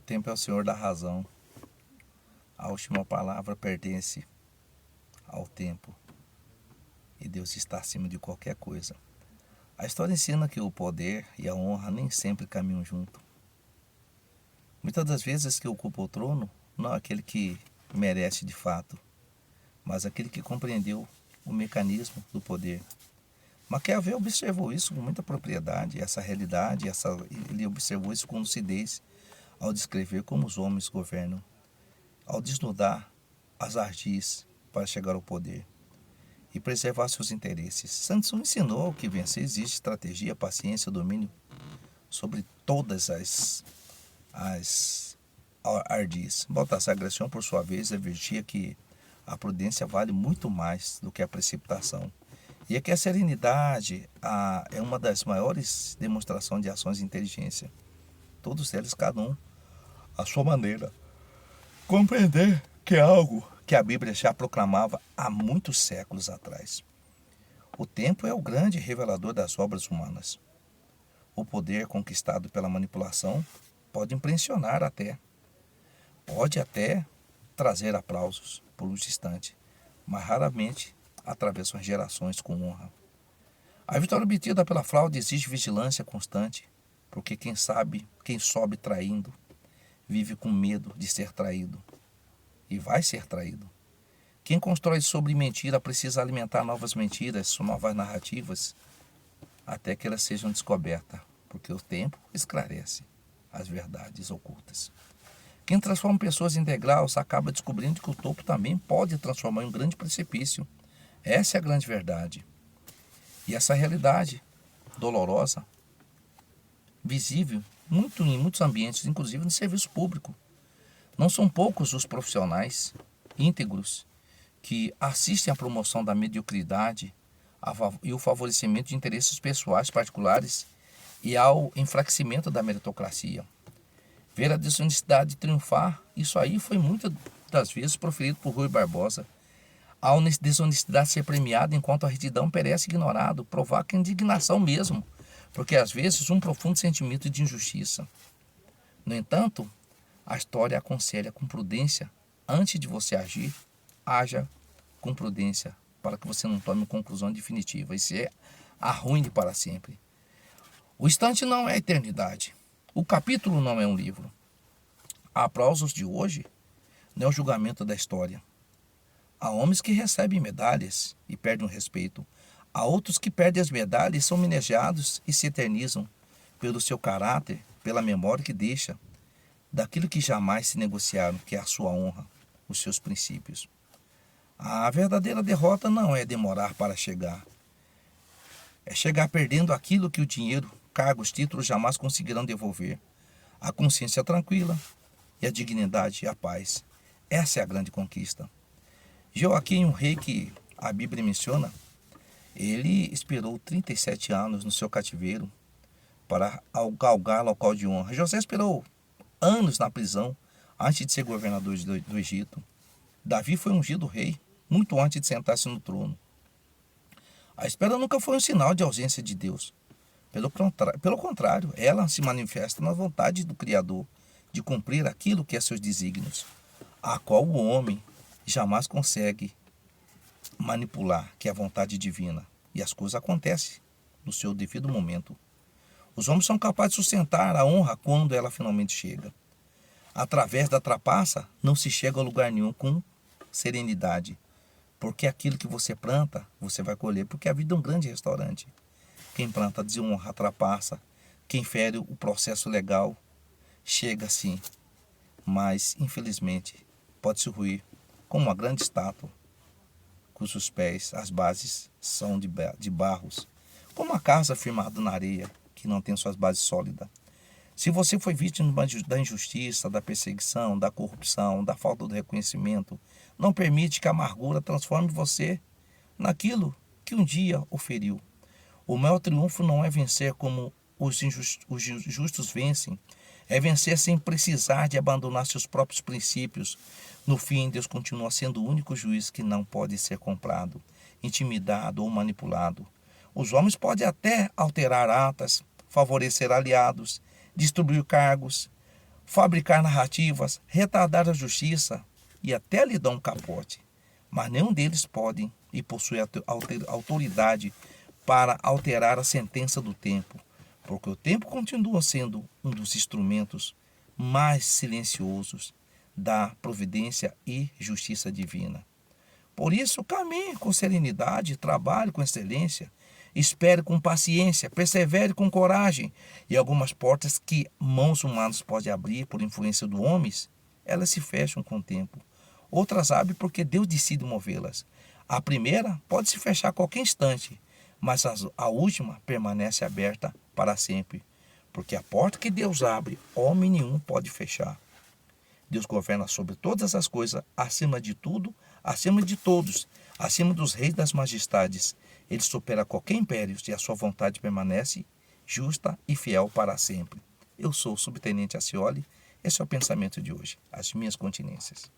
tempo é o senhor da razão. A última palavra pertence ao tempo. E Deus está acima de qualquer coisa. A história ensina que o poder e a honra nem sempre caminham junto. Muitas das vezes que ocupa o trono, não aquele que merece de fato, mas aquele que compreendeu o mecanismo do poder. Maquiavel observou isso com muita propriedade, essa realidade, ele observou isso com lucidez ao descrever como os homens governam, ao desnudar as ardis para chegar ao poder e preservar seus interesses. Santos ensinou que vencer exige estratégia, paciência, domínio sobre todas as ardis. Baltasar Gracián, por sua vez, advertia que a prudência vale muito mais do que a precipitação. E é que a serenidade é uma das maiores demonstrações de ações de inteligência. Todos eles, cada um, à sua maneira. Compreender que é algo que a Bíblia já proclamava há muitos séculos atrás. O tempo é o grande revelador das obras humanas. O poder conquistado pela manipulação pode impressionar até. Pode até trazer aplausos por um instante, mas raramente atravessam gerações com honra. A vitória obtida pela fraude exige vigilância constante, porque quem sobe traindo, vive com medo de ser traído e vai ser traído. Quem constrói sobre mentira precisa alimentar novas mentiras, novas narrativas, até que elas sejam descobertas, porque o tempo esclarece as verdades ocultas. Quem transforma pessoas em degraus acaba descobrindo que o topo também pode transformar em um grande precipício. Essa é a grande verdade. E essa realidade dolorosa, visível em muitos ambientes, inclusive no serviço público. Não são poucos os profissionais íntegros que assistem à promoção da mediocridade e o favorecimento de interesses pessoais particulares e ao enfraquecimento da meritocracia. Ver a desonestidade triunfar, isso aí foi muitas das vezes proferido por Rui Barbosa. A desonestidade ser premiada enquanto a retidão perece ignorado, provoca indignação mesmo, porque às vezes um profundo sentimento de injustiça. No entanto, a história aconselha com prudência, antes de você agir, haja com prudência, para que você não tome uma conclusão definitiva e se arruine para sempre. O instante não é a eternidade. O capítulo não é um livro. A aplausos de hoje não é o julgamento da história. Há homens que recebem medalhas e perdem o respeito. Há outros que perdem as medalhas e são homenageados e se eternizam pelo seu caráter, pela memória que deixa daquilo que jamais se negociaram, que é a sua honra, os seus princípios. A verdadeira derrota não é demorar para chegar. É chegar perdendo aquilo que o dinheiro, cargos, títulos jamais conseguirão devolver. A consciência tranquila e a dignidade e a paz. Essa é a grande conquista. Joaquim, um rei que a Bíblia menciona, ele esperou 37 anos no seu cativeiro para galgar local de honra. José esperou anos na prisão antes de ser governador do Egito. Davi foi ungido rei muito antes de sentar-se no trono. A espera nunca foi um sinal de ausência de Deus. Pelo contrário, ela se manifesta na vontade do Criador de cumprir aquilo que é seus desígnios, a qual o homem jamais consegue manipular, que é a vontade divina. E as coisas acontecem no seu devido momento. Os homens são capazes de sustentar a honra quando ela finalmente chega. Através da trapaça, não se chega a lugar nenhum com serenidade. Porque aquilo que você planta, você vai colher. Porque a vida é um grande restaurante. Quem planta desonra, trapaça. Quem fere o processo legal, chega sim. Mas, infelizmente, pode se ruir como uma grande estátua, cujos pés, as bases, são de barros. Como uma casa firmada na areia, que não tem suas bases sólidas. Se você foi vítima da injustiça, da perseguição, da corrupção, da falta de reconhecimento, não permite que a amargura transforme você naquilo que um dia o feriu. O maior triunfo não é vencer como os justos vencem, é vencer sem precisar de abandonar seus próprios princípios. No fim, Deus continua sendo o único juiz que não pode ser comprado, intimidado ou manipulado. Os homens podem até alterar atas, favorecer aliados, distribuir cargos, fabricar narrativas, retardar a justiça e até lhe dar um capote. Mas nenhum deles pode e possui autoridade para alterar a sentença do tempo, porque o tempo continua sendo um dos instrumentos mais silenciosos da providência e justiça divina. Por isso, caminhe com serenidade, trabalhe com excelência, espere com paciência, persevere com coragem. E algumas portas que mãos humanas podem abrir por influência do homens, elas se fecham com o tempo. Outras abrem porque Deus decide movê-las. A primeira pode se fechar a qualquer instante, mas a última permanece aberta para sempre. Porque a porta que Deus abre, homem nenhum pode fechar. Deus governa sobre todas as coisas, acima de tudo, acima de todos, acima dos reis e das majestades. Ele supera qualquer império e a sua vontade permanece justa e fiel para sempre. Eu sou o subtenente Acioli. Esse é o pensamento de hoje, as minhas continências.